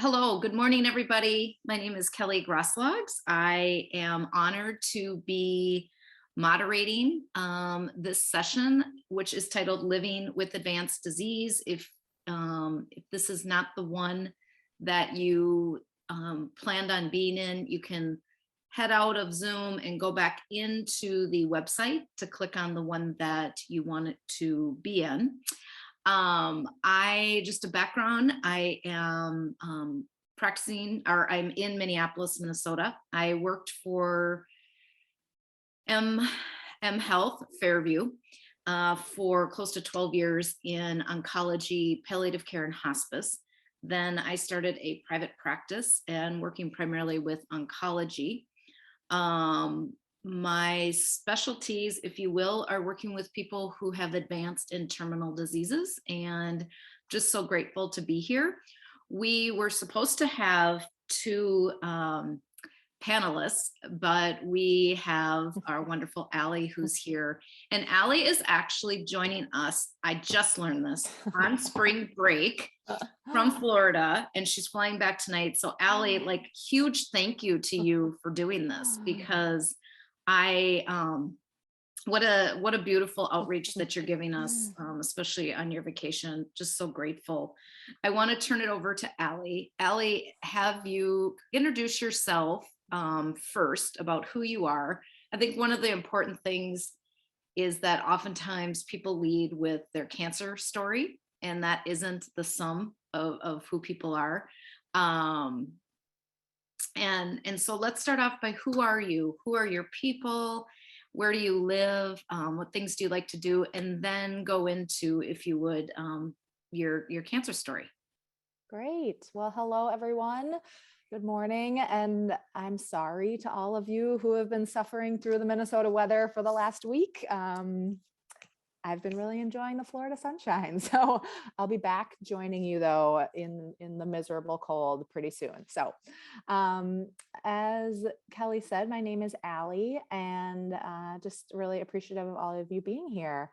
Hello, good morning, everybody. My name is Kelly Groslogs. I am honored to be moderating this session, which is titled Living with Advanced Disease. If this is not the one that you planned on being in, you can head out of Zoom and go back into the website to click on the one that you want it to be in. Just a background, I am practicing, or I'm in Minneapolis, Minnesota. I worked for M Health Fairview for close to 12 years in oncology, palliative care, and hospice. Then I started a private practice and working primarily with oncology. My specialties, if you will, are working with people who have advanced and terminal diseases, and just so grateful to be here. We were supposed to have two panelists, but we have our wonderful Allie who's here. And Allie is actually joining us, I just learned this, on spring break from Florida, and she's flying back tonight. So Allie, like, huge thank you to you for doing this, because what a beautiful outreach that you're giving us, especially on your vacation. Just so grateful. I want to turn it over to Allie. Allie, have you introduce yourself first about who you are. I think one of the important things is that oftentimes people lead with their cancer story, and that isn't the sum of who people are. And so let's start off by, who are you? Who are your people? Where do you live? What things do you like to do? And then go into, if you would, your cancer story. Great. Well, hello, everyone. Good morning. And I'm sorry to all of you who have been suffering through the Minnesota weather for the last week. I've been really enjoying the Florida sunshine. So I'll be back joining you, though, in the miserable cold pretty soon. So as Kelly said, my name is Allie, and just really appreciative of all of you being here.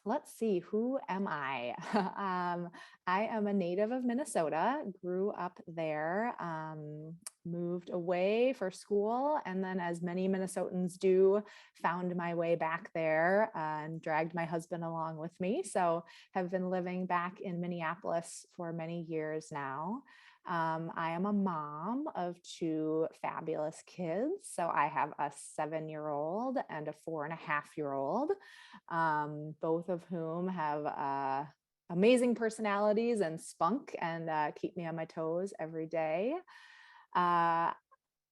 Let's see, who am I? I am a native of Minnesota, grew up there, moved away for school, and then, as many Minnesotans do, found my way back there and dragged my husband along with me. So have been living back in Minneapolis for many years now. I am a mom of two fabulous kids. So I have a 7-year-old and a 4.5-year-old, both of whom have amazing personalities and spunk, and keep me on my toes every day.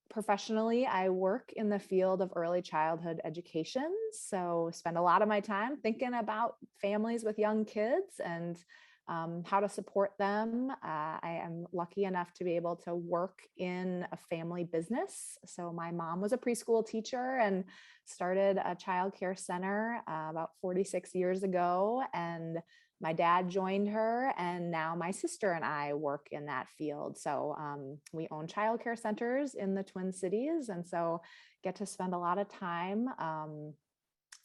Professionally, I work in the field of early childhood education. So spend a lot of my time thinking about families with young kids and how to support them. I am lucky enough to be able to work in a family business. So my mom was a preschool teacher and started a child care center about 46 years ago. And my dad joined her, and now my sister and I work in that field. So we own child care centers in the Twin Cities. And so get to spend a lot of time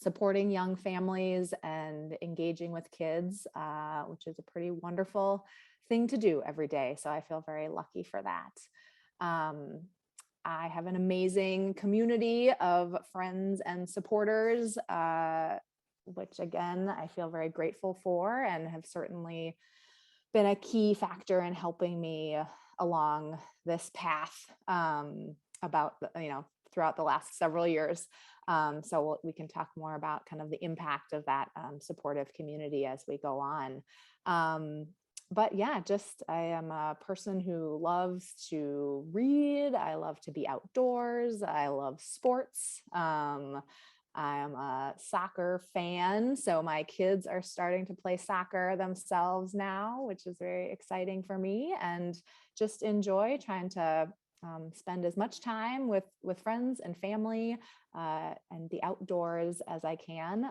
supporting young families and engaging with kids, which is a pretty wonderful thing to do every day. So I feel very lucky for that. I have an amazing community of friends and supporters, which again, I feel very grateful for, and have certainly been a key factor in helping me along this path throughout the last several years. So we can talk more about kind of the impact of that supportive community as we go on. But yeah, I am a person who loves to read. I love to be outdoors. I love sports. I'm a soccer fan. So my kids are starting to play soccer themselves now, which is very exciting for me, and just enjoy trying to spend as much time with friends and family and the outdoors as I can.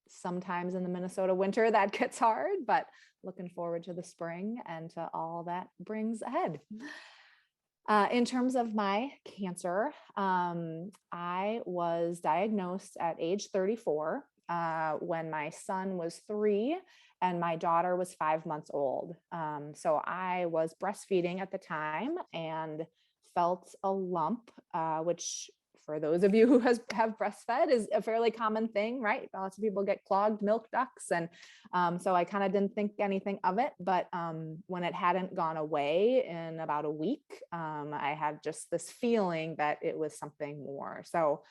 Sometimes in the Minnesota winter that gets hard, but looking forward to the spring and to all that brings ahead. In terms of my cancer, I was diagnosed at age 34 when my son was 3 and my daughter was 5 months old. So I was breastfeeding at the time and felt a lump, which for those of you who have breastfed is a fairly common thing, right? Lots of people get clogged milk ducts. And so I kind of didn't think anything of it. But when it hadn't gone away in about a week, I had just this feeling that it was something more. So,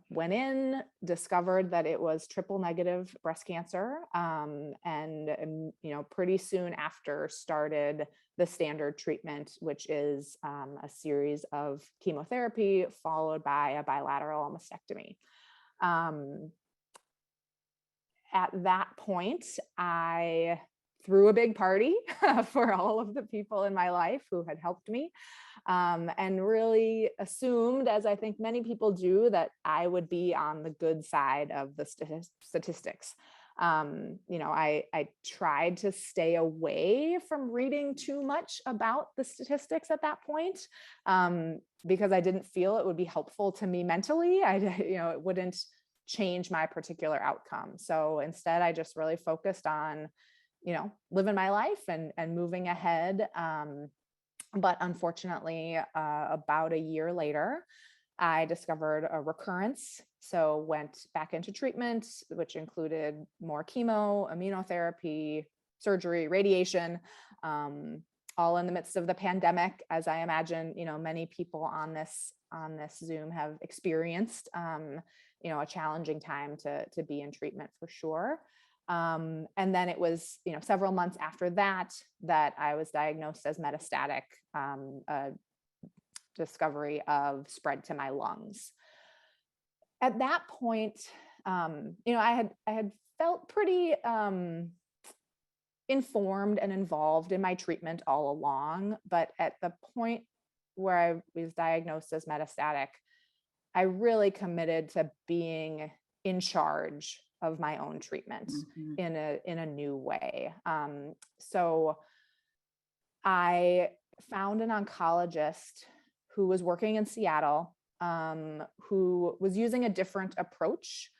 went in, discovered that it was triple negative breast cancer. Pretty soon after started the standard treatment, which is a series of chemotherapy followed by a bilateral mastectomy. At that point, I threw a big party for all of the people in my life who had helped me, and really assumed, as I think many people do, that I would be on the good side of the statistics. I tried to stay away from reading too much about the statistics at that point, because I didn't feel it would be helpful to me mentally. It wouldn't change my particular outcome. So instead, I just really focused on, living my life and moving ahead. But unfortunately, about a year later, I discovered a recurrence. So went back into treatment, which included more chemo, immunotherapy, surgery, radiation, all in the midst of the pandemic, as I imagine, many people on this Zoom have experienced, a challenging time to be in treatment for sure. And then it was, several months after that I was diagnosed as metastatic, discovery of spread to my lungs. At that point, I had felt pretty informed and involved in my treatment all along, but at the point where I was diagnosed as metastatic, I really committed to being in charge of my own treatment in a new way. So I found an oncologist who was working in Seattle, who was using a different approach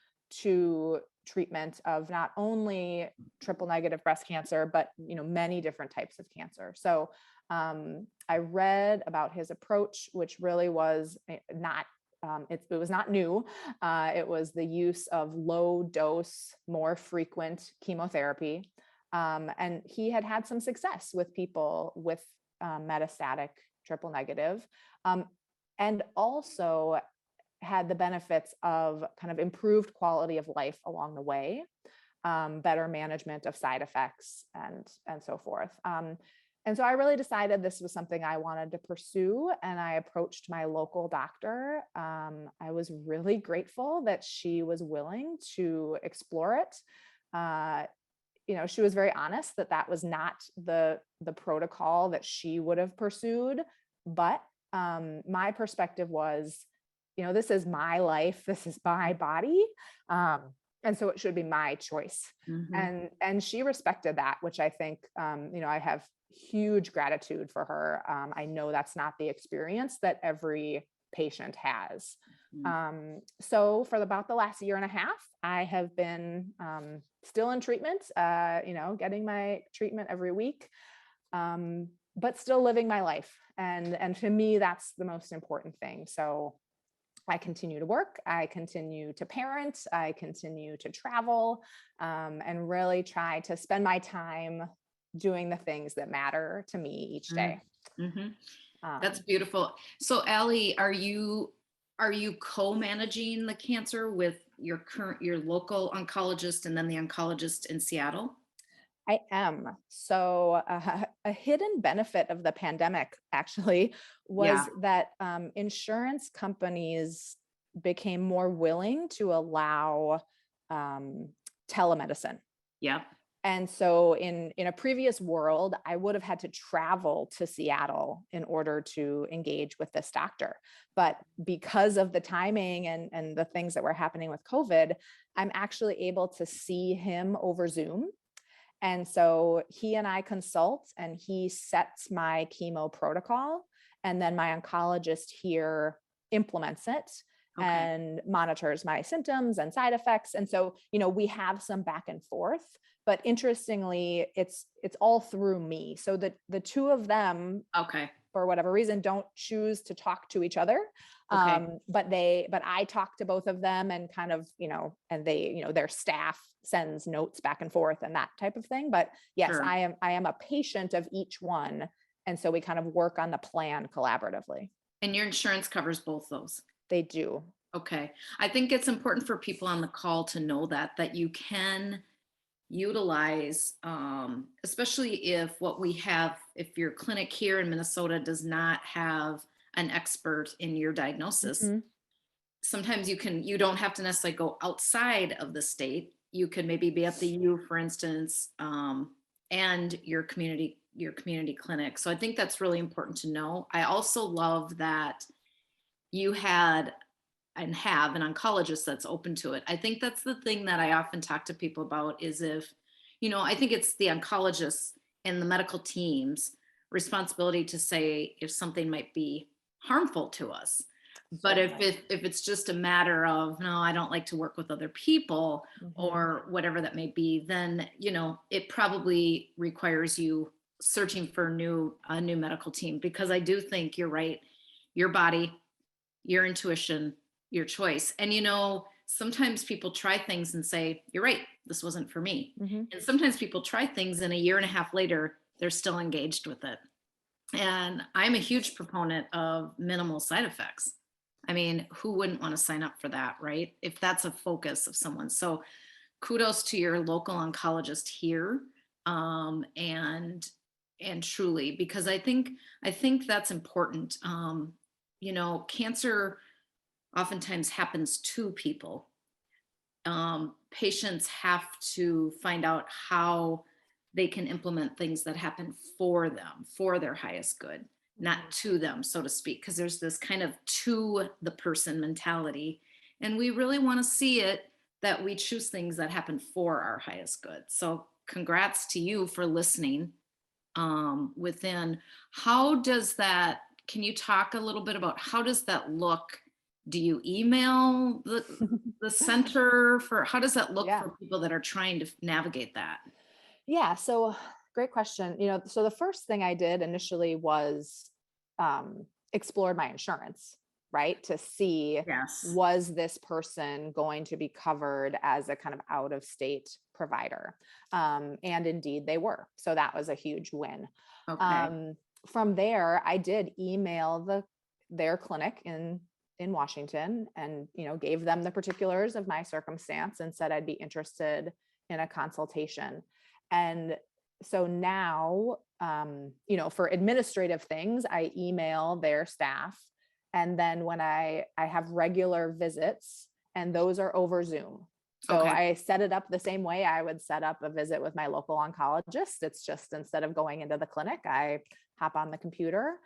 to treatment of not only triple negative breast cancer, but many different types of cancer. So I read about his approach, which really was not it was not new. It was the use of low dose, more frequent chemotherapy. And he had some success with people with metastatic triple negative, and also had the benefits of kind of improved quality of life along the way, better management of side effects and so forth. And so I really decided this was something I wanted to pursue, and I approached my local doctor. I was really grateful that she was willing to explore it. She was very honest that was not the protocol that she would have pursued, but my perspective was, this is my life, this is my body, and so it should be my choice. And she respected that, which I think, I have huge gratitude for her. I know that's not the experience that every patient has. So for about the last year and a half, I have been still in treatment, getting my treatment every week, but still living my life. And to me, that's the most important thing. So I continue to work, I continue to parent, I continue to travel, and really try to spend my time doing the things that matter to me each day. That's beautiful. So Allie, are you co-managing the cancer with your local oncologist and then the oncologist in Seattle? I am. So a hidden benefit of the pandemic actually was that insurance companies became more willing to allow telemedicine. Yeah. And so in a previous world, I would have had to travel to Seattle in order to engage with this doctor. But because of the timing and the things that were happening with COVID, I'm actually able to see him over Zoom. And so he and I consult, and he sets my chemo protocol, and then my oncologist here implements it. Okay. and monitors my symptoms and side effects. And so, we have some back and forth, but interestingly, it's all through me. So the two of them, Okay. for whatever reason, don't choose to talk to each other. Okay. But I talk to both of them, and kind of, and they, their staff sends notes back and forth and that type of thing. But yes, Sure. I am a patient of each one. And so we kind of work on the plan collaboratively. And your insurance covers both those. They do. Okay. I think it's important for people on the call to know that you can utilize, especially if your clinic here in Minnesota does not have an expert in your diagnosis. Mhm. Sometimes you don't have to necessarily go outside of the state. You could maybe be at the U, for instance, and your community clinic. So I think that's really important to know. I also love that you had and have an oncologist that's open to it. I think that's the thing that I often talk to people about is I think it's the oncologists and the medical team's responsibility to say if something might be harmful to us. But if Certainly. if it's just a matter of no, I don't like to work with other people Mhm. or whatever that may be, then it probably requires you searching for a new medical team because I do think you're right. Your body, your intuition, your choice. And sometimes people try things and say, "You're right, this wasn't for me." Mhm. And sometimes people try things and a year and a half later, they're still engaged with it. And I'm a huge proponent of minimal side effects. I mean, who wouldn't want to sign up for that, right? If that's a focus of someone. So kudos to your local oncologist here. And truly, because I think that's important. Cancer oftentimes happens to people. Patients have to find out how they can implement things that happen for them, for their highest good, not Mhm. to them, so to speak, because there's this kind of to the person mentality. And we really want to see it that we choose things that happen for our highest good. So, congrats to you for listening within. How does that, can you talk a little bit about how does that look? Do you email the center for, how does that look Yeah. for people that are trying to navigate that? Yeah. So great question. So the first thing I did initially was explored my insurance, right? To see, Yes. was this person going to be covered as a kind of out of state provider? And indeed they were. So that was a huge win. Okay. Um, from there, I did email their clinic in Washington, and gave them the particulars of my circumstance and said I'd be interested in a consultation. And so now, for administrative things, I email their staff. And then when I have regular visits, and those are over Zoom. So Okay. I set it up the same way I would set up a visit with my local oncologist. It's just, instead of going into the clinic, I hop on the computer.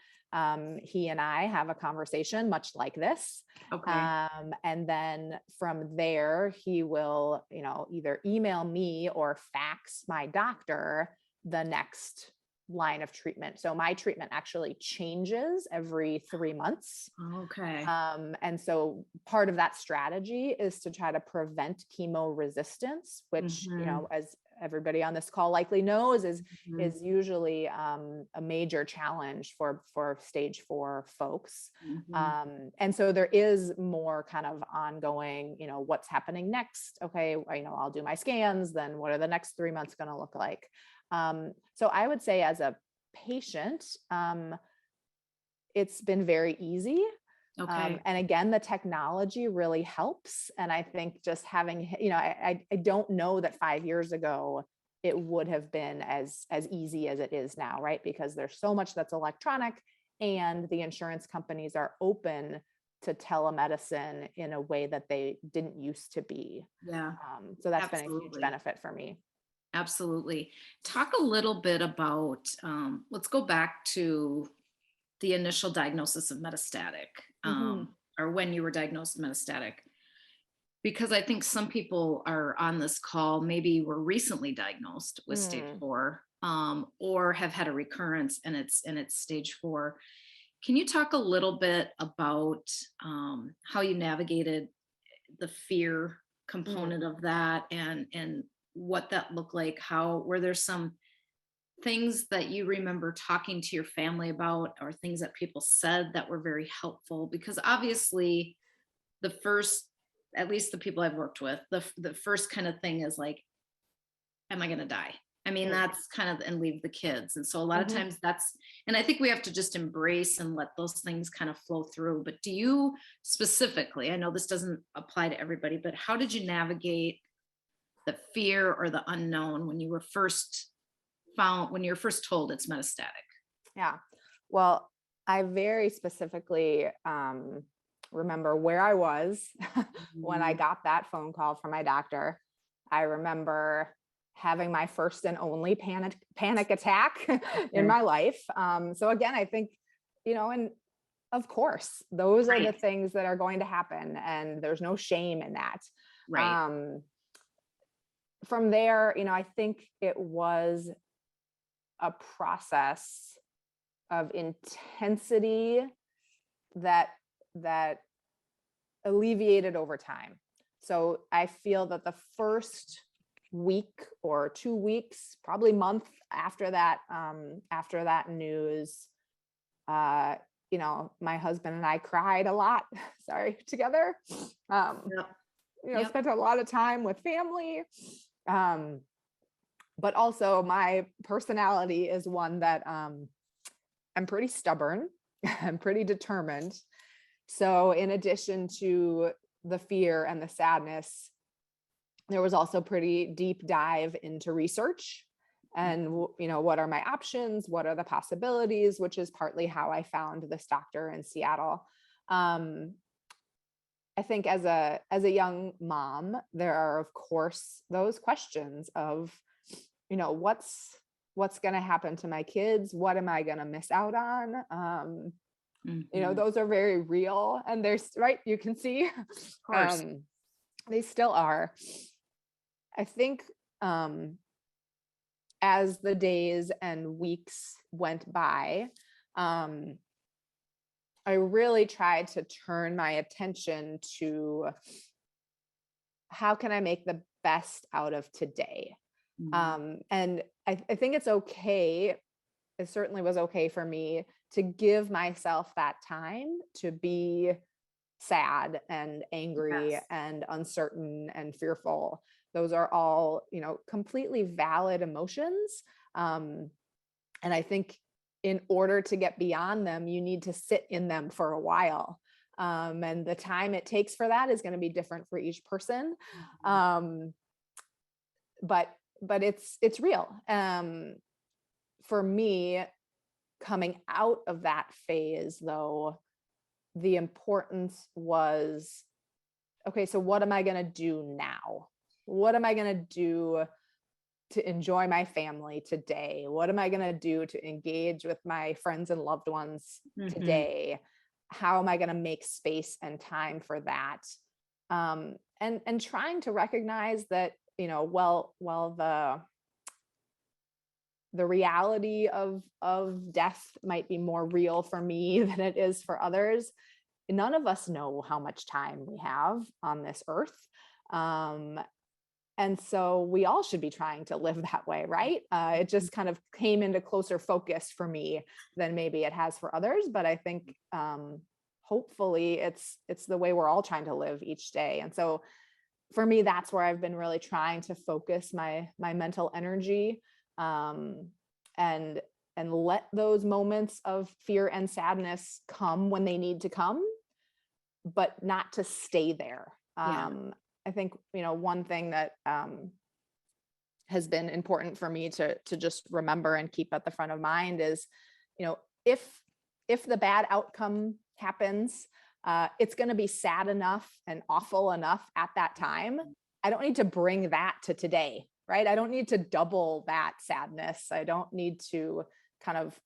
He and I have a conversation much like this. Okay. And then from there, he will, either email me or fax my doctor the next line of treatment. So my treatment actually changes every 3 months. Okay. And so part of that strategy is to try to prevent chemo resistance, which, Hmm. as everybody on this call likely knows, Hmm. is usually a major challenge for stage 4 folks. Hmm. And so there is more kind of ongoing, what's happening next. Okay, I'll do my scans. Then what are the next 3 months going to look like? So I would say, as a patient, it's been very easy. Okay. And again, the technology really helps. And I think just having, I don't know that 5 years ago it would have been as easy as it is now, right? Because there's so much that's electronic, and the insurance companies are open to telemedicine in a way that they didn't used to be. Yeah. So that's been a huge Absolutely. benefit for me. Absolutely. Talk a little bit about, let's go back to the initial diagnosis of metastatic, Mhm. or when you were diagnosed metastatic, because I think some people are on this call, maybe were recently diagnosed with stage Mm. 4, or have had a recurrence and it's stage 4. Can you talk a little bit about how you navigated the fear Mm. component of that, and what that looked like? How were there some things that you remember talking to your family about, or things that people said that were very helpful? Because obviously, the first, at least the people I've worked with, the first kind of thing is like, am I going to die? I mean, Mm. that's kind of, and leave the kids. And so a lot of Mhm. times that's, and I think we have to just embrace and let those things kind of flow through. But do you specifically, I know this doesn't apply to everybody, but how did you navigate the fear or the unknown when you were first when you were first told it's metastatic? Yeah. Well, I very specifically remember where I was when I Mm. got that phone call from my doctor. I remember having my first and only panic attack in Okay. my life. So again, I think, and of course, those are the Right, things that are going to happen, and there's no shame in that. right. Um, from there, I think it was a process of intensity that that alleviated over time. So I feel that the first week or 2 weeks, probably month after that news, uh, my husband and I cried a lot, sorry, together. Um, Yep, yep. Spent a lot of time with family. Um, but also my personality is one that I'm pretty stubborn. I'm pretty determined. So, in addition to the fear and the sadness, there was also pretty deep dive into research and what are my options, what are the possibilities, which is partly how I found this doctor in Seattle. Um, I think as a young mom, there are of course those questions of, what's going to happen to my kids? What am I going to miss out on? Mhm. Those are very real, and there's right, you can see Of course. um they still are. I think um as the days and weeks went by, um I really tried to turn my attention to how can I make the best out of today. Mhm. And I think it's okay. It certainly was okay for me to give myself that time to be sad and angry Yes. and uncertain and fearful. Those are all, completely valid emotions. Um, and I think in order to get beyond them, you need to sit in them for a while. And the time it takes for that is going to be different for each person. Mhm. Um, but it's real. For me, coming out of that phase, though, the importance was, okay, so what am I going to do now? What am I going to do to enjoy my family today? What am I going to do to engage with my friends and loved ones Mhm. today? How am I going to make space and time for that? And trying to recognize that, well, the reality of death might be more real for me than it is for others. None of us know how much time we have on this earth. Um, and so we all should be trying to live that way, right? It just kind of came into closer focus for me than maybe it has for others. But I think hopefully it's the way we're all trying to live each day. And so for me, that's where I've been really trying to focus my mental energy, um, and let those moments of fear and sadness come when they need to come, but not to stay there. Yeah. I think, one thing that has been important for me to just remember and keep at the front of mind is, if the bad outcome happens, it's going to be sad enough and awful enough at that time. I don't need to bring that to today, right? I don't need to double that sadness. I don't need to kind of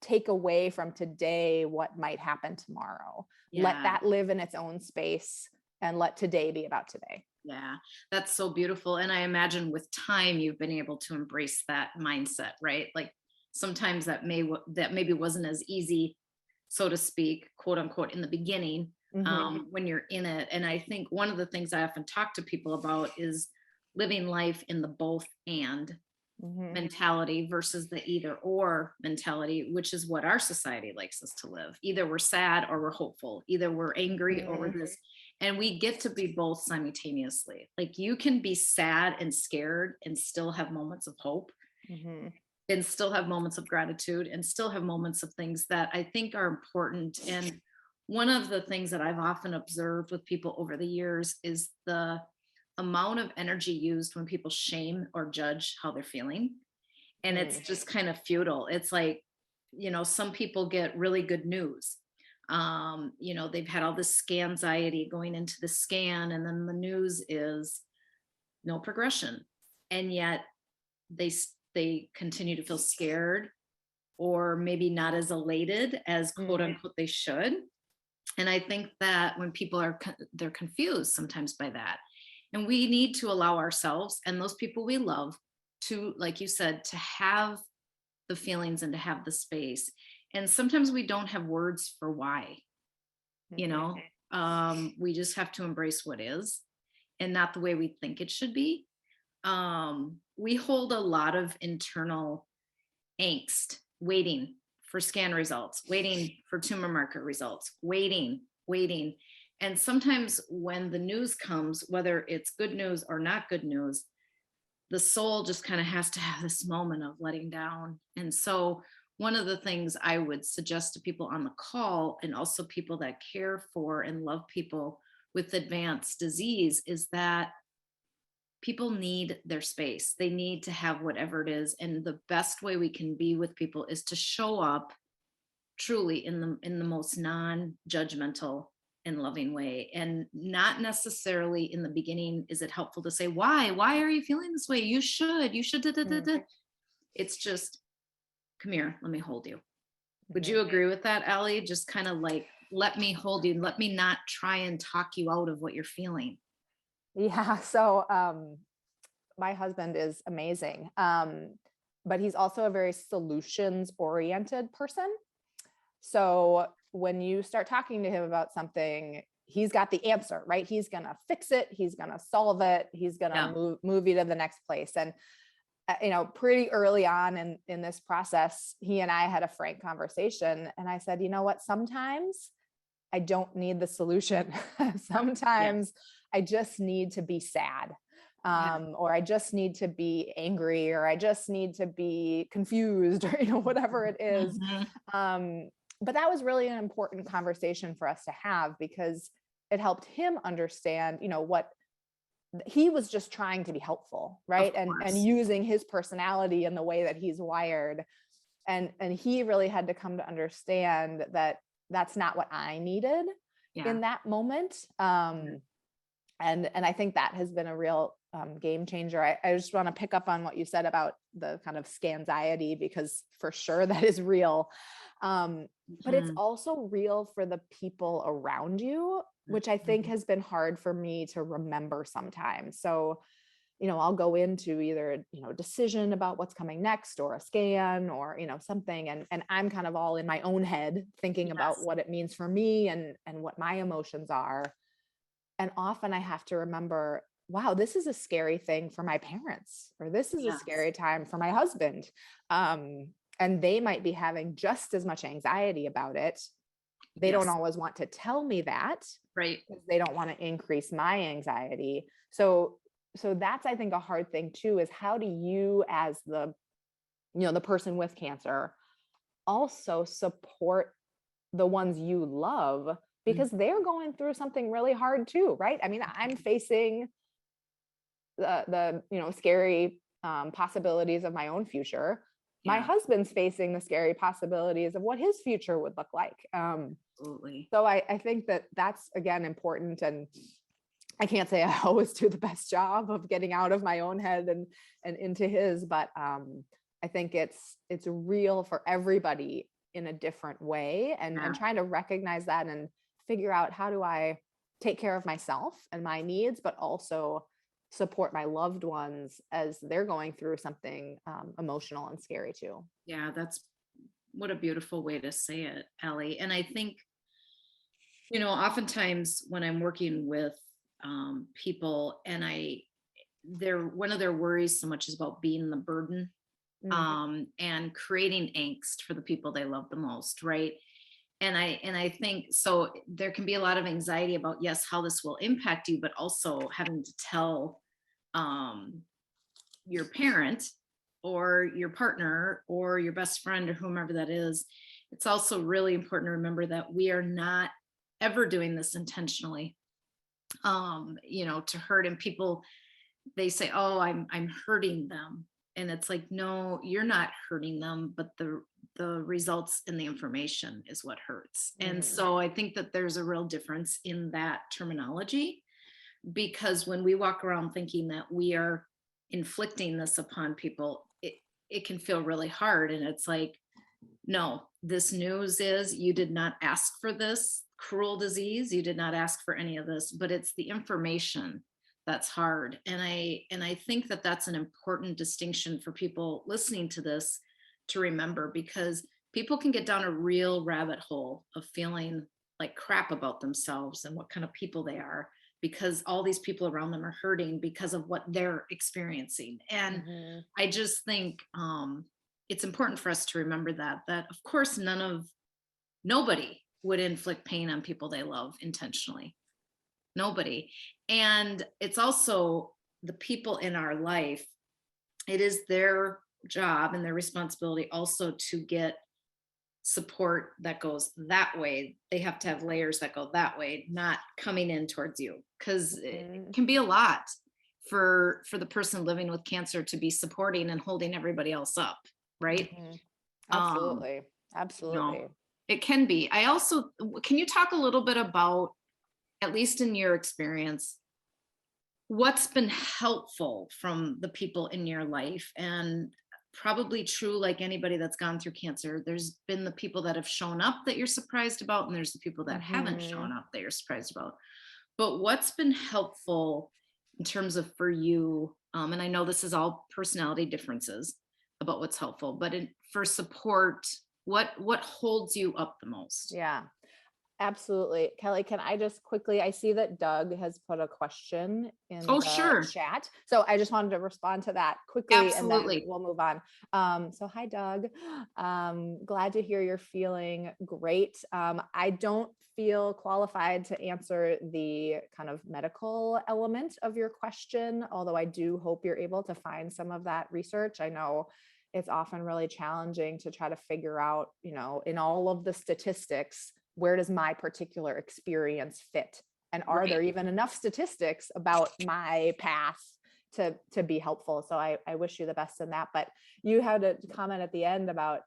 take away from today what might happen tomorrow. Let Yeah. that live in its own space, and let today be about today. Yeah. That's so beautiful. And I imagine with time you've been able to embrace that mindset, right? Like sometimes that maybe wasn't as easy so to speak, quote unquote, in the beginning, Mhm. when you're in it. And I think one of the things I often talk to people about is living life in the both and Mhm. mentality versus the either or mentality, which is what our society likes us to live. Either we're sad or we're hopeful, either we're angry or we're Mhm. this. And we get to be both simultaneously. Like you can be sad and scared and still have moments of hope Mhm. and still have moments of gratitude and still have moments of things that I think are important. And one of the things that I've often observed with people over the years is the amount of energy used when people shame or judge how they're feeling. And it's Mm. just kind of futile. It's like, some people get really good news. They've had all this scanxiety going into the scan, and then the news is no progression. And yet they continue to feel scared or maybe not as elated as quote Mm. unquote they should. And I think that when people they're confused sometimes by that. And we need to allow ourselves and those people we love to, like you said, to have the feelings and to have the space. And sometimes we don't have words for why, you Mhm. know, we just have to embrace what is and not the way we think it should be. We hold a lot of internal angst, waiting for scan results, waiting for tumor marker results, waiting. And sometimes when the news comes, whether it's good news or not good news, the soul just kind of has to have this moment of letting down. And so, one of the things I would suggest to people on the call and also people that care for and love people with advanced disease is that people need their space. They need to have whatever it is. And the best way we can be with people is to show up truly in the most non-judgmental and loving way. And not necessarily in the beginning is it helpful to say, why are you feeling this way? You should da, da, da, Mm. da. It's just, come here, let me hold you. Would Mhm. you agree with that, Ellie? Just kind of like, let me hold you. Let me not try and talk you out of what you're feeling. Yeah. So, my husband is amazing. But he's also a very solutions oriented person. So when you start talking to him about something, he's got the answer, right? He's going to fix it. He's going to solve it. He's going to Yeah. move you to the next place. And, pretty early on in this process, he and I had a frank conversation and I said, you know what, sometimes I don't need the solution. Yeah. Sometimes I just need to be sad. Yeah. Or I just need to be angry, or I just need to be confused, or whatever it is. Mhm. Um, but that was really an important conversation for us to have because it helped him understand, what he was just trying to be helpful, Of right? And course. using his personality and the way that he's wired. And he really had to come to understand that that's not what I needed Yeah. in that moment. And I think that has been a real game changer. I just want to pick up on what you said about the kind of scanxiety, because for sure that is real. But it's Mhm. also real for the people around you, which I think Mhm. has been hard for me to remember sometimes. So, I'll go into either, a decision about what's coming next or a scan or, something. And I'm kind of all in my own head thinking about Yes. what it means for me and what my emotions are. And often I have to remember, wow, this is a scary thing for my parents, or this is a Yes. scary time for my husband. And they might be having just as much anxiety about it. They don't Yes. always want to tell me that Right. because they don't want to increase my anxiety. So that's, I think, a hard thing too, is how do you, as the person with cancer, also support the ones you love, Mm. because they're going through something really hard too, right? I mean, I'm facing the scary possibilities of my own future. My Yeah. husband's facing the scary possibilities of what his future would look like. Absolutely. So I think that that's, again, important. And I can't say I always do the best job of getting out of my own head and into his, but I think it's real for everybody in a different way, and Yeah. trying to recognize that and figure out, how do I take care of myself and my needs, but also support my loved ones as they're going through something emotional and scary too. Yeah. That's What a beautiful way to say it, Allie. And I think, oftentimes when I'm working with people and one of their worries so much is about being the burden, Mhm. and creating angst for the people they love the most, right? And I think so there can be a lot of anxiety about, yes, how this will impact you, but also having to tell um, your parent or your partner or your best friend or whomever that is. It's also really important to remember that we are not ever doing this intentionally, to hurt. And people, they say, oh, I'm hurting them. And it's like, no, you're not hurting them, but the results and the information is what hurts. And Mhm. so I think that there's a real difference in that terminology, because when we walk around thinking that we are inflicting this upon people, it can feel really hard. And it's like, no, this news is you did not ask for this cruel disease. You did not ask for any of this, but it's the information that's hard. And I think that that's an important distinction for people listening to this to remember, because people can get down a real rabbit hole of feeling like crap about themselves and what kind of people they are, because all these people around them are hurting because of what they're experiencing. And Mhm. I just think it's important for us to remember that of course nobody would inflict pain on people they love intentionally. Nobody. And it's also the people in our life, it is their job and their responsibility also to get support that goes that way. They have to have layers that go that way, not coming in towards you, because it Mhm. can be a lot for the person living with cancer to be supporting and holding everybody else up, right? Mhm. um Absolutely. you know Absolutely. it can be. I also, can you talk a little bit about, at least in your experience, what's been helpful from the people in your life? And probably true, like anybody that's gone through cancer, there's been the people that have shown up that you're surprised about, and there's the people that haven't Mhm. shown up that you're surprised about. But what's been helpful in terms of for you, and I know this is all personality differences about what's helpful, but for support, what holds you up the most? Yeah. Absolutely. Kelly, can I just quickly, I see that Doug has put a question in Oh, the sure. chat. So I just wanted to respond to that quickly and then Absolutely. we'll move on. So hi, Doug. Glad to hear you're feeling great. I don't feel qualified to answer the kind of medical element of your question, although I do hope you're able to find some of that research. I know it's often really challenging to try to figure out, in all of the statistics, where does my particular experience fit? And are Right. there even enough statistics about my path to be helpful? So I wish you the best in that. But you had a comment at the end about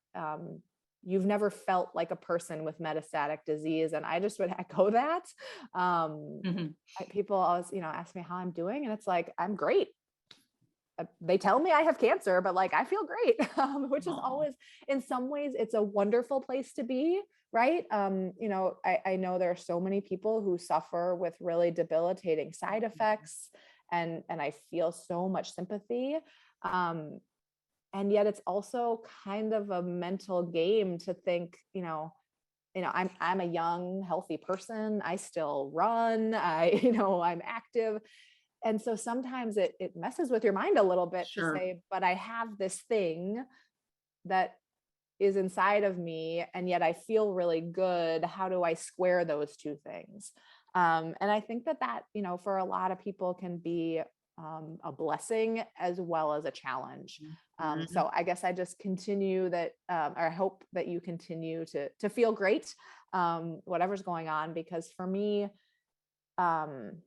you've never felt like a person with metastatic disease. And I just would echo that. Um, Mhm. People always, ask me how I'm doing, and it's like, I'm great. They tell me I have cancer, but like I feel great, which is Aw. always, in some ways, it's a wonderful place to be, right? I know there are so many people who suffer with really debilitating side effects, and I feel so much sympathy. Um, and yet it's also kind of a mental game to think, I'm a young, healthy person. I still run. I'm active, and so sometimes it messes with your mind a little bit to Sure. say, but I have this thing that is inside of me, and yet I feel really good. How do I square those two things? And I think that for a lot of people can be a blessing as well as a challenge. Mhm. So I guess I just continue that, or I hope that you continue to feel great, whatever's going on, because for me, um,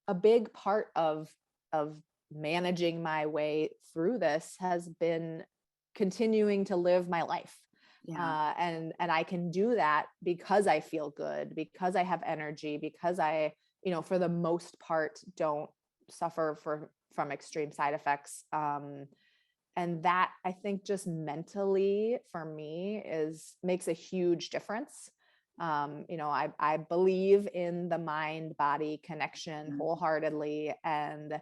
a big part of managing my way through this has been continuing to live my life. Yeah. And I can do that because I feel good, because I have energy, because I, for the most part, don't suffer from extreme side effects. And that, I think, just mentally for me makes a huge difference. I believe in the mind body connection Mhm. wholeheartedly. And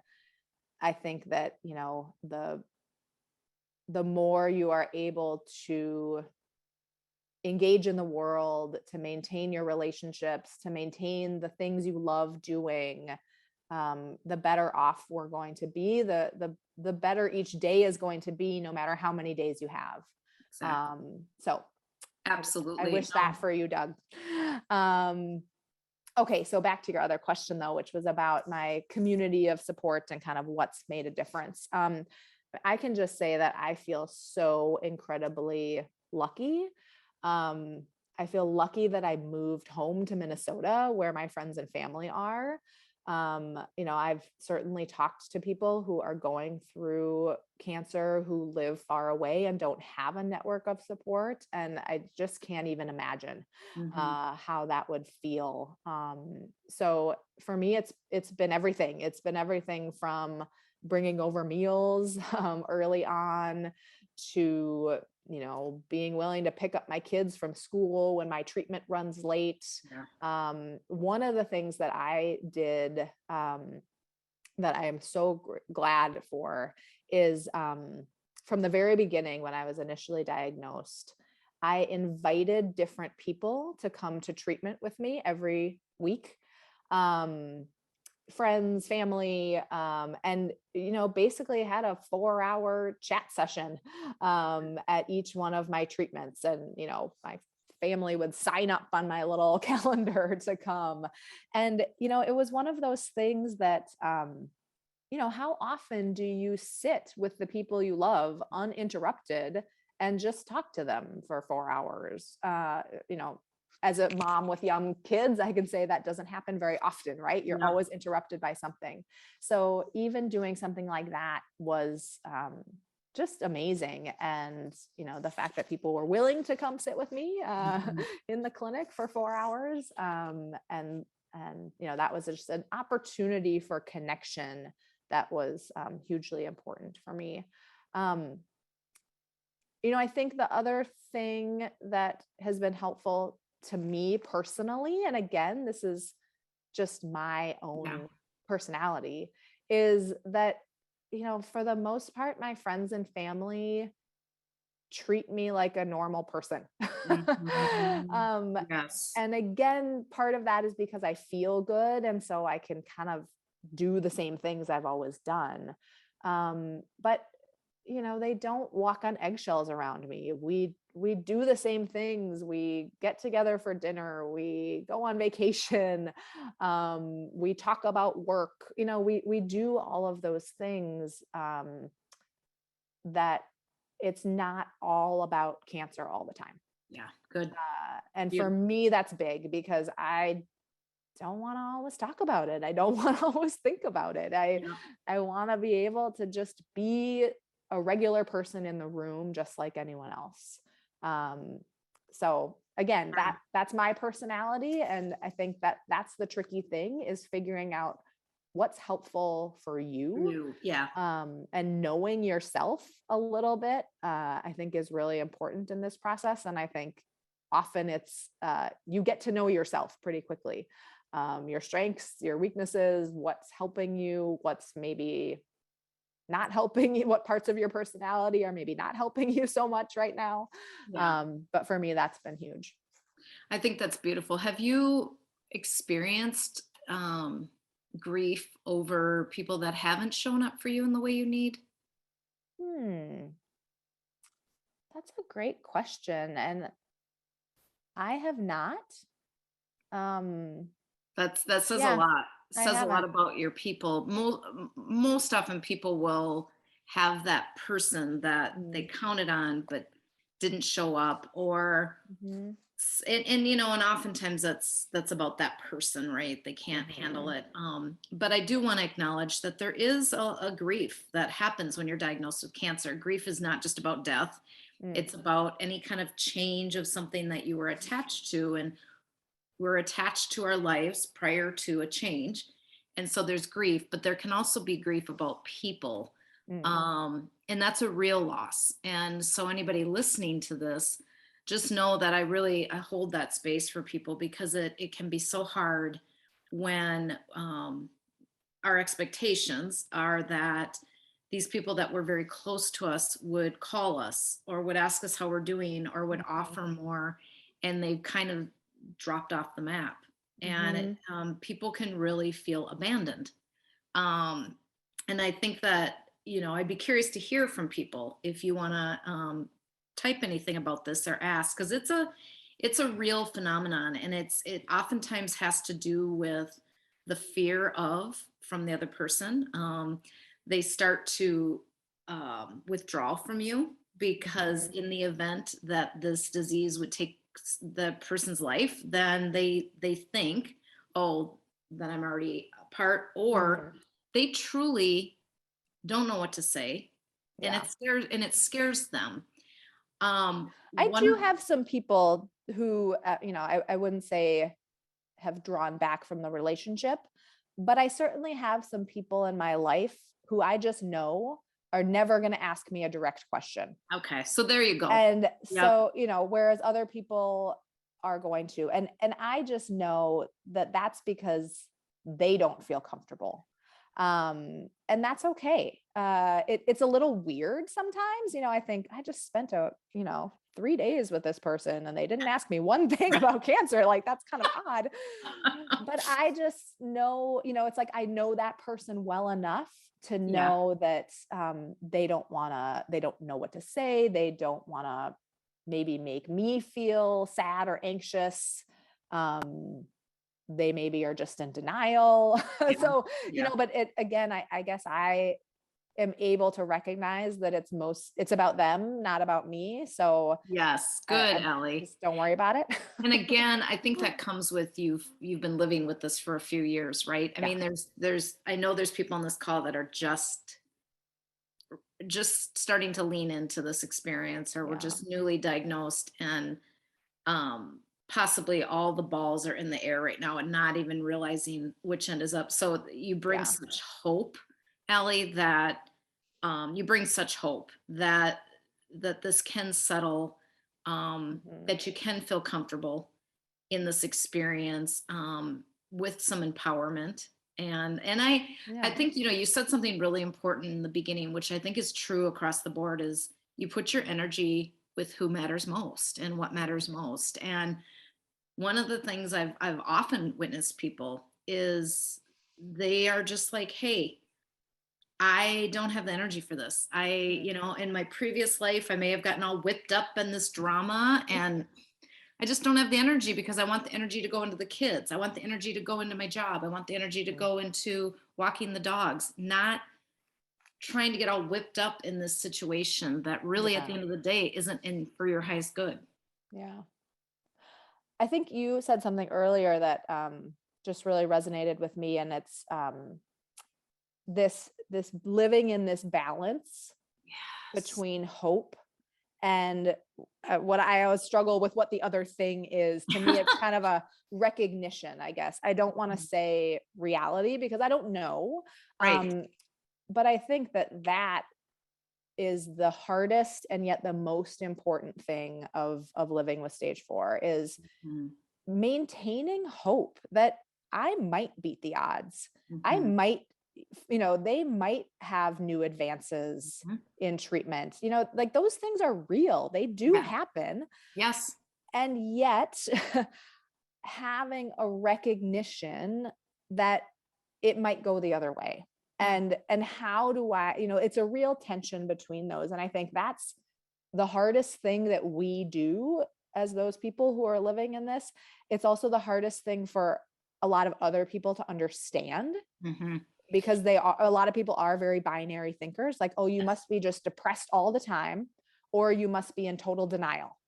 I think that, the the more you are able to engage in the world, to maintain your relationships, to maintain the things you love doing, the better off we're going to be. The better each day is going to be, no matter how many days you have. Exactly. So I Absolutely. wish that for you, Doug. Um, okay, so back to your other question though, which was about my community of support and kind of what's made a difference. I can just say that I feel so incredibly lucky. I feel lucky that I moved home to Minnesota where my friends and family are. I've certainly talked to people who are going through cancer who live far away and don't have a network of support. And I just can't even imagine Mhm. how that would feel. So for me, it's been everything. It's been everything from bringing over meals early on to being willing to pick up my kids from school when my treatment runs late. Yeah. One of the things that I did that I am so glad for is from the very beginning when I was initially diagnosed, I invited different people to come to treatment with me every week. Um, Friends, family, and basically had a 4-hour chat session at each one of my treatments. And my family would sign up on my little calendar to come. And it was one of those things that how often do you sit with the people you love uninterrupted and just talk to them for 4 hours? As a mom with young kids, I can say that doesn't happen very often, right? You're Yeah. always interrupted by something. So even doing something like that was just amazing. And, the fact that people were willing to come sit with me Mhm. in the clinic for 4 hours. And that was just an opportunity for connection that was hugely important for me. Um, I think the other thing that has been helpful to me personally, and again, this is just my Yeah. own personality, is that, for the most part, my friends and family treat me like a normal person. Mhm. um, Yes. and again, part of that is because I feel good. And so I can kind of do the same things I've always done. But they don't walk on eggshells around me. We do the same things. We get together for dinner. We go on vacation. We talk about work. We do all of those things that it's not all about cancer all the time. Yeah. Good. And for Beautiful. me, that's big because I don't want to always talk about it. I don't want to always think about it. Yeah. I want to be able to just be a regular person in the room, just like anyone else. Um, so again, that's my personality, and I think that that's the tricky thing, is figuring out what's helpful for you, You. Yeah. and knowing yourself a little bit. I think is really important in this process, and I think often it's you get to know yourself pretty quickly, your strengths, your weaknesses, what's helping you, what's maybe not helping you, what parts of your personality are maybe not helping you so much right now. Yeah. But for me, that's been huge. I think that's beautiful. Have you experienced grief over people that haven't shown up for you in the way you need? Hmm, that's a great question, and I have not. Um, That says a yeah, lot. I Says a lot haven't. about your people. Most often people will have that person that they Mm, counted on but didn't show up, or mhm, and oftentimes that's about that person, right? They can't handle mhm, it. But I do want to acknowledge that there is a grief that happens when you're diagnosed with cancer. Grief is not just about death. mm, It's about any kind of change of something that you were attached to, and we're attached to our lives prior to a change. And so there's grief, but there can also be grief about people. mm, And that's a real loss. And so anybody listening to this, just know that I hold that space for people, because it can be so hard when our expectations are that these people that were very close to us would call us or would ask us how we're doing or would Mhm. offer more, and they've kind of dropped off the map. And Mhm. people can really feel abandoned. Um, and I think that, I'd be curious to hear from people if you want to type anything about this or ask, because it's a real phenomenon, and it oftentimes has to do with the fear of from the other person. They start to withdraw from you because Mhm. in the event that this disease would take the person's life, then they think, oh, that I'm already apart, or Mhm. they truly don't know what to say, and Yeah. it scares them. I One do of have some people who, I wouldn't say have drawn back from the relationship, but I certainly have some people in my life who I just know are never going to ask me a direct question. Okay, so there you go. And Yep. so, whereas other people are going to, and I just know that that's because they don't feel comfortable. And that's okay. It's a little weird sometimes. I think I just spent 3 days with this person and they didn't ask me one thing Right. about cancer. Like, that's kind of odd. But I just know, it's like I know that person well enough to Yeah. know that they don't know what to say. They don't want to maybe make me feel sad or anxious. Um, they maybe are just in denial. Yeah. So, Yeah. but again, I guess I am able to recognize that it's about them, not about me. So Yes. I Good, Ellie. just don't worry about it. And again, I think that comes with you've been living with this for a few years, right? I Yeah. mean, there's I know there's people on this call that are just starting to lean into this experience, or were Yeah. just newly diagnosed, and possibly all the balls are in the air right now and not even realizing which end is up. So you bring Yeah. such hope, Allie, that you bring such hope that this can settle, Mhm. that you can feel comfortable in this experience, with some empowerment. And I Yeah. think, you said something really important in the beginning, which I think is true across the board, is you put your energy with who matters most and what matters most. And one of the things I've often witnessed people is they are just like, hey, I don't have the energy for this. In my previous life, I may have gotten all whipped up in this drama, and I just don't have the energy because I want the energy to go into the kids. I want the energy to go into my job. I want the energy to Mhm. go into walking the dogs, not trying to get all whipped up in this situation that really at the Yeah. end of the day isn't in for your highest good. Yeah. I think you said something earlier that just really resonated with me, and it's this living in this balance Yes. between hope and what I always struggle with what the other thing is. To me, it's kind of a recognition, I guess. I don't want to say reality because I don't know. Right. Um, but I think that is the hardest and yet the most important thing of living with stage 4 is Mhm. maintaining hope that I might beat the odds. I Mhm. might, they might have new advances Mhm. in treatment. Like, those things are real. They do Yeah. happen. Yes. And yet, having a recognition that it might go the other way. Yeah. And how do I, it's a real tension between those. And I think that's the hardest thing that we do as those people who are living in this. It's also the hardest thing for a lot of other people to understand, Mhm. because a lot of people are very binary thinkers, like, oh, you must be just depressed all the time, or you must be in total denial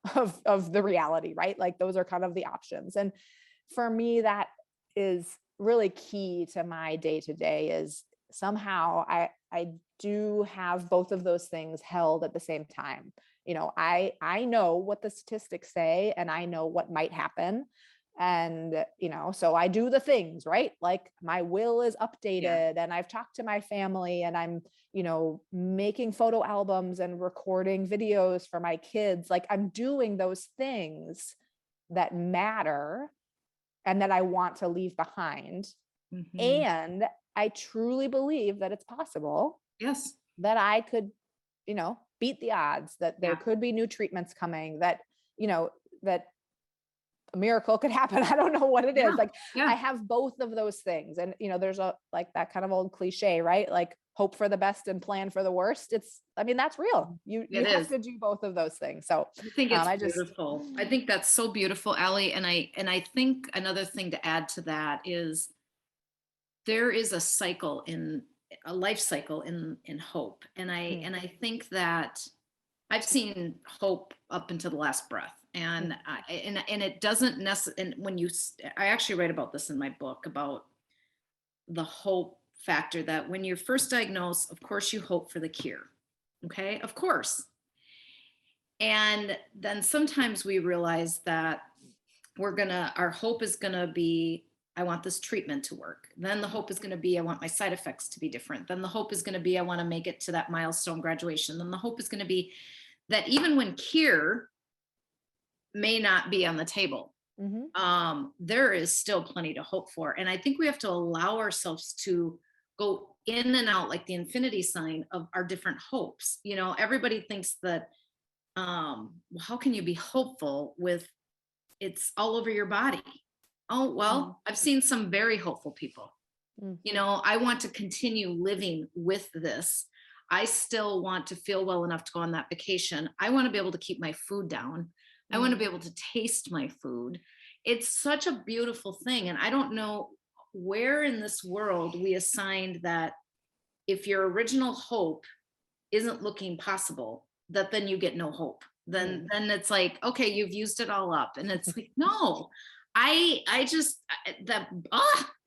of the reality, right? Like, those are kind of the options. And for me, that is really key to my day to day, is somehow I do have both of those things held at the same time. I know what the statistics say and I know what might happen. And so I do the things, right? Like, my will is Yeah. updated and I've talked to my family, and I'm making photo albums and recording videos for my kids. Like, I'm doing those things that matter and that I want to leave behind. Mhm. And I truly believe that it's possible Yes. that I could, beat the odds, that there Yeah. could be new treatments coming, that, that a miracle could happen. I don't know what it Yeah. is. Like I Yeah. have both of those things. And there's a like that kind of old cliche, right? Like hope for the best and plan for the worst. I mean, that's real. You It have is. to do both of those things. So I think it's I just beautiful. I think that's so beautiful, Allie. And I think another thing to add to that is there is a life cycle in hope. And I mm, and I think that I've seen hope up until the last breath. mm, And it doesn't necessarily, and I actually write about this in my book about the hope factor, that when you're first diagnosed, of course you hope for the cure. Okay, of course. And then sometimes we realize that our hope is gonna be, I want this treatment to work. Then the hope is gonna be, I want my side effects to be different. Then the hope is gonna be, I wanna make it to that milestone graduation. Then the hope is gonna be that even when cure may not be on the table, mhm, there is still plenty to hope for. And I think we have to allow ourselves to go in and out like the infinity sign of our different hopes. Everybody thinks that, well, how can you be hopeful with it's all over your body? Oh, mm, well, I've seen some very hopeful people. mm, I want to continue living with this. I still want to feel well enough to go on that vacation. I want to be able to keep my food down. I want to mm, be able to taste my food. It's such a beautiful thing. And I don't know where in this world we assigned that if your original hope isn't looking possible, that then you get no hope. mm. Then it's like, okay, you've used it all up. And it's like, no, I just that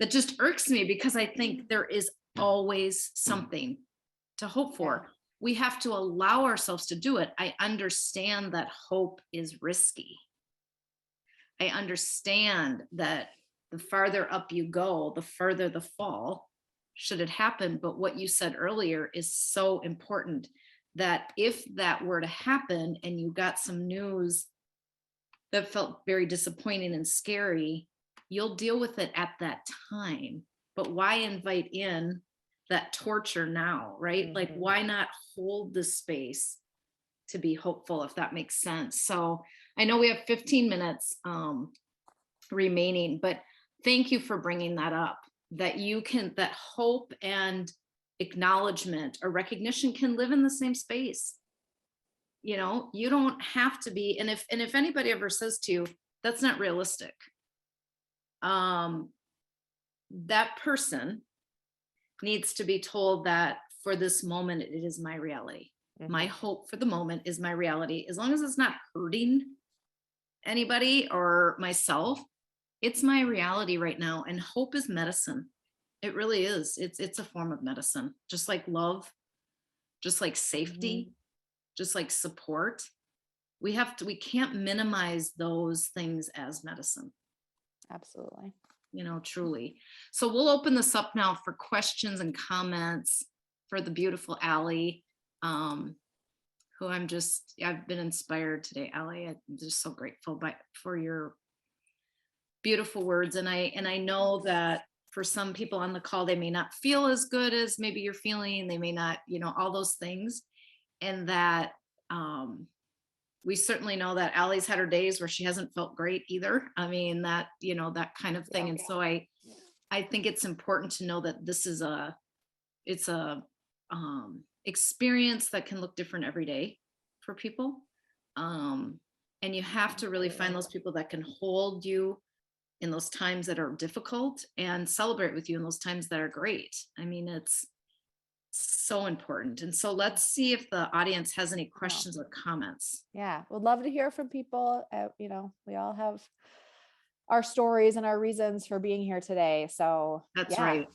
just irks me, because I think there is always something to hope Yeah. for. We have to allow ourselves to do it. I understand that hope is risky. I understand that the farther up you go, the further the fall, should it happen. But what you said earlier is so important, that if that were to happen and you got some news that felt very disappointing and scary, you'll deal with it at that time. But why invite in that torture now, right? Like, Mhm. why not hold the space to be hopeful, if that makes sense? So I know we have 15 minutes remaining, but thank you for bringing that up, that hope and acknowledgement or recognition can live in the same space. You don't have to be, and if anybody ever says to you that's not realistic, um that person needs to be told that for this moment it is my reality. My Mhm. hope for the moment is my reality, as long as it's not hurting anybody or myself. It's my reality right now, and hope is medicine. It really is. It's a form of medicine, just like love, just like Mhm. safety, just like support. We can't minimize those things as medicine, Absolutely. truly. So we'll open this up now for questions and comments for the beautiful Allie, um, who I've been inspired today, Allie. I'm just so grateful for your beautiful words. And I know that for some people on the call, they may not feel as good as maybe you're feeling. They may not, all those things. And that, we certainly know that Allie's had her days where she hasn't felt great either. I mean, that kind of thing. Yeah. And so I think it's important to know that it's a experience that can look different every day for people. Um, and you have to really find Absolutely. those people that can hold you in those times that are difficult and celebrate with you in those times that are great. I mean, it's so important. And so let's see if the audience has any No. questions or comments. Yeah. Would love to hear from people. We all have our stories and our reasons for being here today. So That's yeah, right.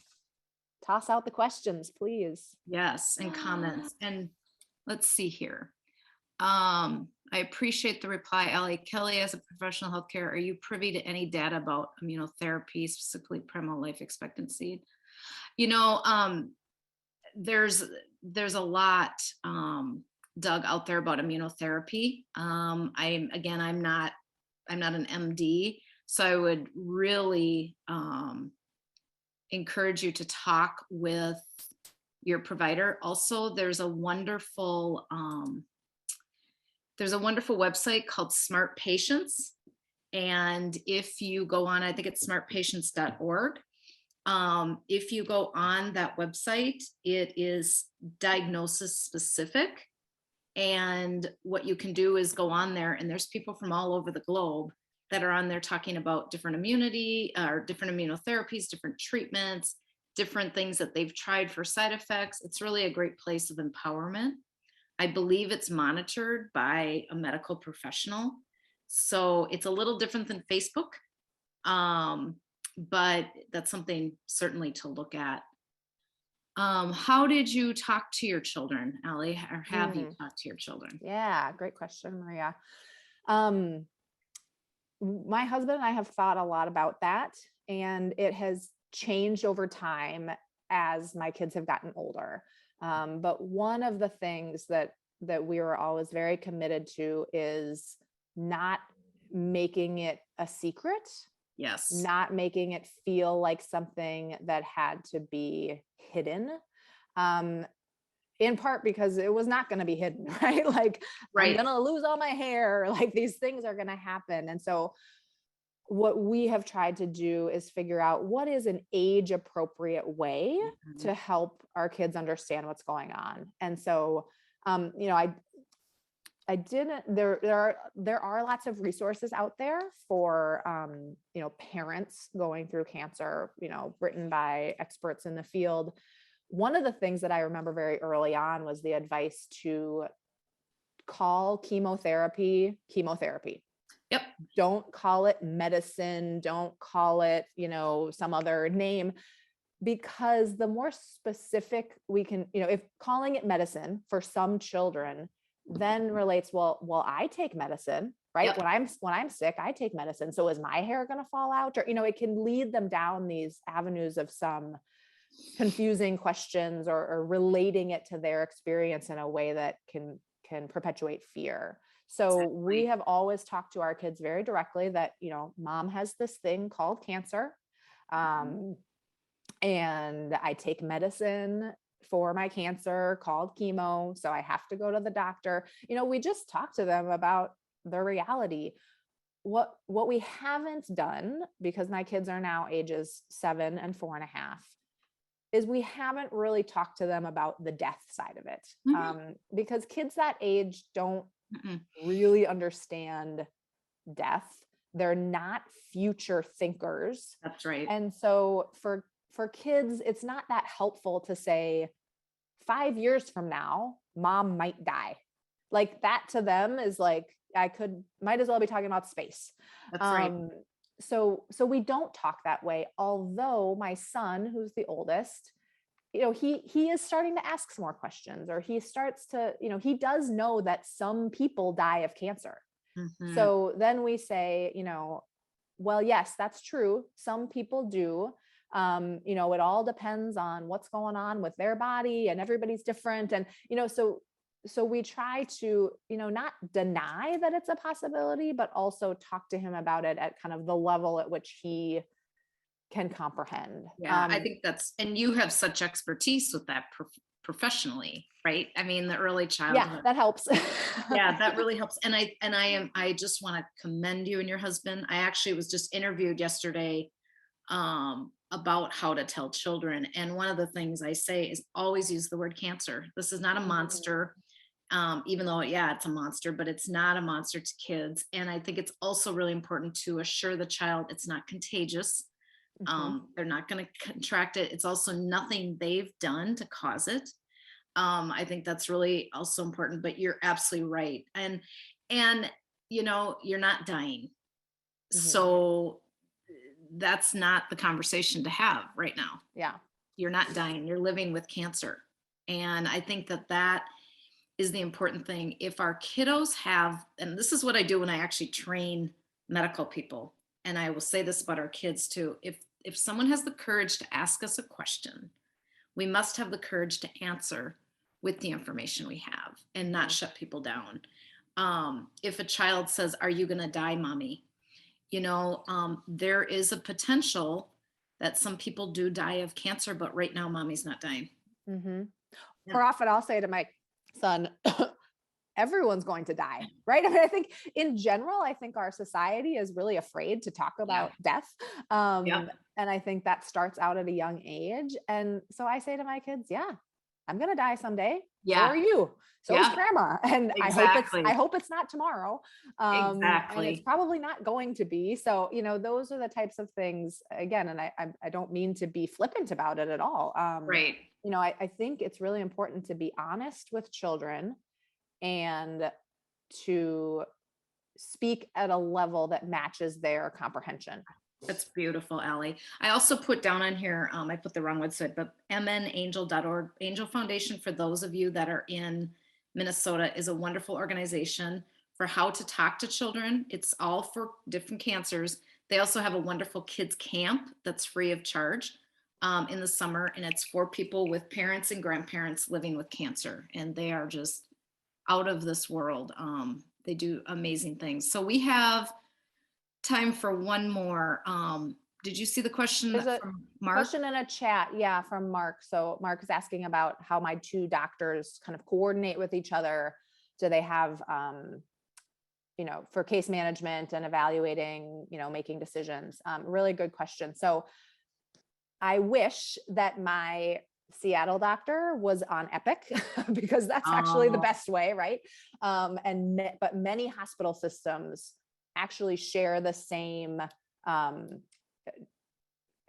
toss out the questions, please. Yes, and comments. And let's see here. I appreciate the reply, Allie. Kelly, as a professional healthcare, are you privy to any data about immunotherapy, specifically primal life expectancy? You know, there's there's a lot, Doug, out there about immunotherapy. I'm not an MD, so I would really encourage you to talk with your provider. Also, there's a wonderful website called Smart Patients. And if you go on, I think it's smartpatients.org. If you go on that website, it is diagnosis specific. And what you can do is go on there, and there's people from all over the globe that are on there talking about different immunity or different immunotherapies, different treatments, different things that they've tried for side effects. It's really a great place of empowerment. I believe it's monitored by a medical professional. So it's a little different than Facebook, but that's something certainly to look at. How did you talk to your children, Allie, or have you talked to your children? Yeah, great question, Maria. Um, my husband and I have thought a lot about that, and it has changed over time as my kids have gotten older. But one of the things that we were always very committed to is not making it a secret, Yes. not making it feel like something that had to be hidden. In part because it was not going to be hidden, right? Like, I'm Right. going to lose all my hair, like these things are going to happen. And so what we have tried to do is figure out what is an age appropriate way Mhm. to help our kids understand what's going on. And so, I didn't, there are lots of resources out there for, parents going through cancer, written by experts in the field. One of the things that I remember very early on was the advice to call chemotherapy. Yep. Don't call it medicine. Don't call it, some other name, because the more specific we can, if calling it medicine for some children then relates, well, I take medicine, right? Yep. When I'm sick, I take medicine. So is my hair going to fall out? Or, it can lead them down these avenues of some confusing questions or relating it to their experience in a way that can perpetuate fear. So Exactly. we have always talked to our kids very directly that, mom has this thing called cancer. And I take medicine for my cancer called chemo. So I have to go to the doctor. We just talk to them about the reality. What we haven't done, because my kids are now ages 7 and 4.5, is we haven't really talked to them about the death side of it. Because kids that age don't really understand death. They're not future thinkers. That's right. And so for kids, it's not that helpful to say 5 years from now, mom might die. Like that to them is like, might as well be talking about space. That's right. So we don't talk that way. Although my son, who's the oldest, he is starting to ask some more questions, or he starts to, he does know that some people die of cancer. So then we say, well, yes, that's true. Some people do. It all depends on what's going on with their body, and everybody's different. And, so we try to, not deny that it's a possibility, but also talk to him about it at kind of the level at which he can comprehend. Yeah, I think and you have such expertise with that professionally, right? I mean, the early childhood. Yeah, that helps. Yeah, that really helps. And I just want to commend you and your husband. I actually was just interviewed yesterday about how to tell children. And one of the things I say is always use the word cancer. This is not a monster. Even though, yeah, it's a monster, but it's not a monster to kids. And I think it's also really important to assure the child it's not contagious. They're not going to contract it. It's also nothing they've done to cause it. I think that's really also important, but you're absolutely right. And you're not dying. So that's not the conversation to have right now. Yeah. You're not dying. You're living with cancer. And I think that is the important thing. If our kiddos have, and this is what I do when I actually train medical people, and I will say this about our kids too, if someone has the courage to ask us a question, we must have the courage to answer with the information we have and not shut people down. If a child says, "Are you going to die, mommy?" There is a potential that some people do die of cancer, but right now mommy's not dying. Mhm. Yeah. More often I'll say to my son, everyone's going to die, right? I mean, I think in general, I think our society is really afraid to talk Yeah. about death. Yep. And I think that starts out at a young age. And so I say to my kids, yeah, I'm going to die someday. So are Yeah. you. So is Yeah. grandma. And I Exactly. hope it's not tomorrow. And it's Exactly. probably not going to be. So, those are the types of things again, and I don't mean to be flippant about it at all. Right. I think it's really important to be honest with children and to speak at a level that matches their comprehension. That's beautiful, Allie. I also put down on here, I put the wrong website, but mnangel.org, Angel Foundation, for those of you that are in Minnesota, is a wonderful organization for how to talk to children. It's all for different cancers. They also have a wonderful kids camp that's free of charge in the summer, and it's for people with parents and grandparents living with cancer, and they are just out of this world. They do amazing things. So we have time for one more. Did you see the question There's a from Mark? question in a chat, yeah, from Mark. So Mark is asking about how my two doctors kind of coordinate with each other. Do they have, for case management and evaluating, making decisions? Really good question. So I wish that my Seattle doctor was on Epic because that's actually the Oh, best way, right? But many hospital systems actually share the same um,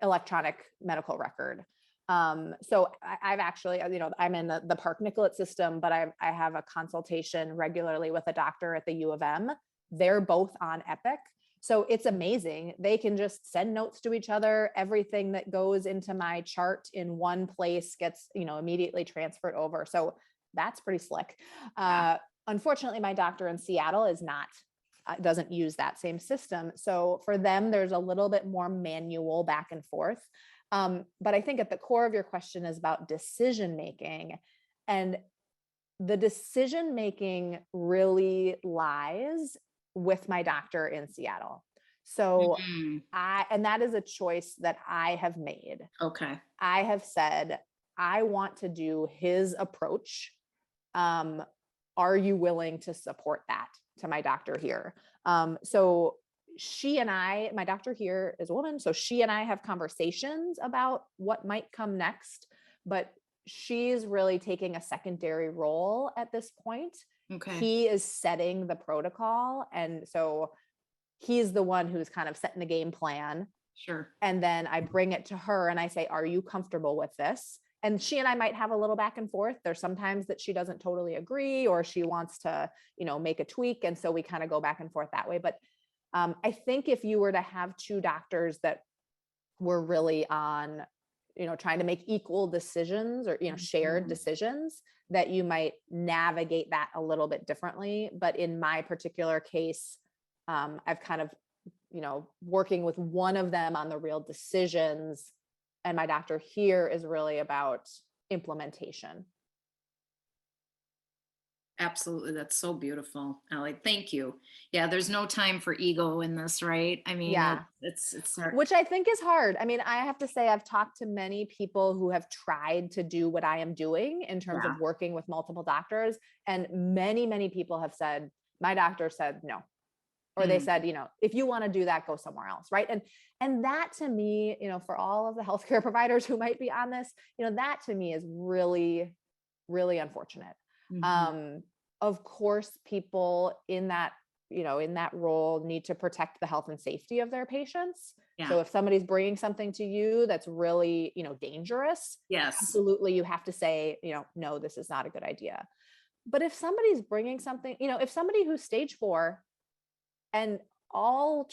electronic medical record. So I've actually, I'm in the Park Nicollet system, but I have a consultation regularly with a doctor at the U of M. They're both on Epic. So it's amazing. They can just send notes to each other. Everything that goes into my chart in one place gets, immediately transferred over. So that's pretty slick. yeah. Unfortunately, my doctor in Seattle is not doesn't use that same system. So for them, there's a little bit more manual back and forth. But I think at the core of your question is about decision making. And the decision making really lies with my doctor in Seattle. So Mhm. and that is a choice that I have made. Okay. I have said, I want to do his approach. Are you willing to support that, to my doctor here? So my doctor here is a woman. So she and I have conversations about what might come next, but she's really taking a secondary role at this point. Okay. He is setting the protocol. And so he's the one who's kind of setting the game plan. Sure. And then I bring it to her and I say, are you comfortable with this? And she and I might have a little back and forth. There's sometimes that she doesn't totally agree, or she wants to, make a tweak. And so we kind of go back and forth that way. But I think if you were to have two doctors that were really on, trying to make equal decisions or, shared Mhm. decisions, that you might navigate that a little bit differently. But in my particular case, I've kind of, working with one of them on the real decisions. And my doctor here is really about implementation. Absolutely. That's so beautiful, Allie. Thank you. Yeah, there's no time for ego in this, right? I mean, Yeah. it's our, Which I think is hard. I mean, I have to say, I've talked to many people who have tried to do what I am doing in terms yeah. of working with multiple doctors. And many, many people have said, my doctor said no. Or they Mm, said, if you want to do that, go somewhere else. Right. And that to me, for all of the healthcare providers who might be on this, that to me is really, really unfortunate. mhm. Um, of course, people in that role need to protect the health and safety of their patients. Yeah. So if somebody's bringing something to you that's really, dangerous, Yes. absolutely you have to say, no, this is not a good idea. But if somebody's bringing something, if somebody who's stage 4 and all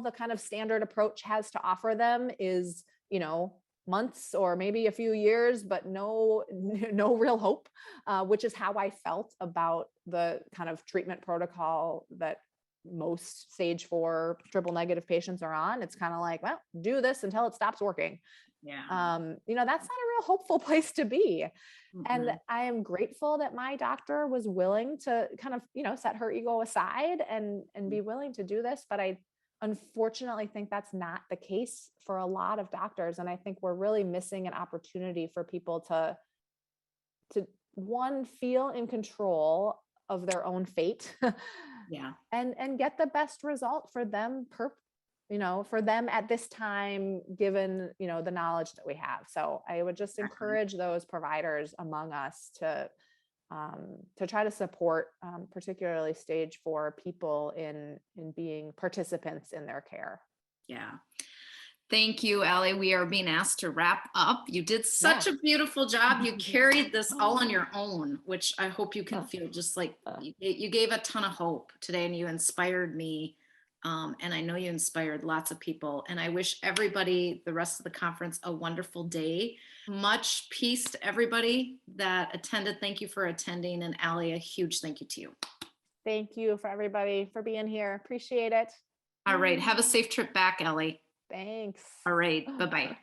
the kind of standard approach has to offer them is, months or maybe a few years, but no no real hope, which is how I felt about the kind of treatment protocol that most stage 4 triple negative patients are on. It's kind of like, well, do this until it stops working. Yeah. That's not a real hopeful place to be. And Mhm. I am grateful that my doctor was willing to kind of, set her ego aside and be willing to do this. But I unfortunately think that's not the case for a lot of doctors. And I think we're really missing an opportunity for people to to one, feel in control of their own fate Yeah. and get the best result for them for them at this time, given, the knowledge that we have. So I would just Exactly. encourage those providers among us to try to support, particularly stage 4 people in being participants in their care. Yeah. Thank you, Allie. We are being asked to wrap up. You did such Yeah. a beautiful job. You carried this all on your own, which I hope you can Oh, feel just like you gave a ton of hope today, and you inspired me. And I know you inspired lots of people. And I wish everybody, the rest of the conference, a wonderful day. Much peace to everybody that attended. Thank you for attending. And Allie, a huge thank you to you. thank you for everybody for being here. Appreciate it. All right. Have a safe trip back, Allie. Thanks. All right. Bye-bye.